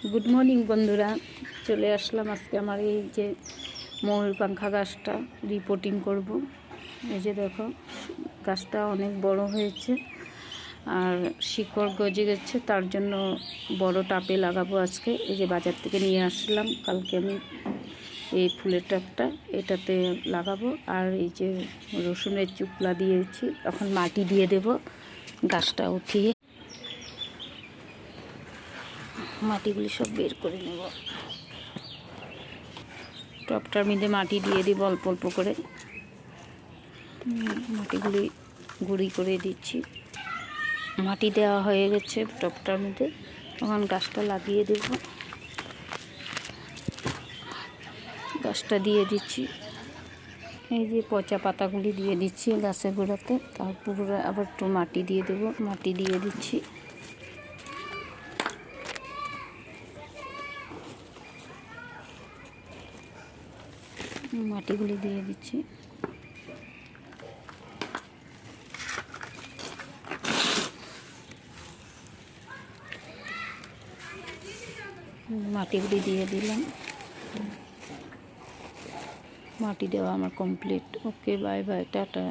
Good morning বন্ধুরা, চলে আসলাম আজকে আমার এই যে ময়ূরপাঙ্খা গাছটা রিপোর্টিং করব। এই যে দেখো, গাছটা অনেক বড় হয়েছে আর শিকড় গজে গেছে, তার জন্য বড় টাবে লাগাবো আজকে। এই যে বাজার থেকে নিয়ে আসলাম, কালকে আমি এই ফুলের টাবটা এটাতে লাগাবো। আর এই যে রসুনের চুকলা দিয়েছি, এখন মাটি দিয়ে দেব গাছটা উঠিয়ে। মাটিগুলি সব বের করে নেব। টবটার মধ্যে মাটি দিয়ে দিব অল্প অল্প করে। মাটিগুলি গুঁড়ি করে দিচ্ছি। মাটি দেওয়া হয়ে গেছে টবটার মধ্যে, তখন গাছটা লাগিয়ে দেব। গাছটা দিয়ে দিচ্ছি, এই যে পচা পাতাগুলি দিয়ে দিচ্ছি গাছের গোড়াতে। তারপর আবার একটু মাটি দিয়ে দেব, মাটি দিয়ে দিচ্ছি। মাটিগুলি দিয়ে দিচ্ছি। মাটিগুলি দিয়ে দিলাম। মাটি দেওয়া আমার কমপ্লিট। ওকে, বাই বাই, টাটা।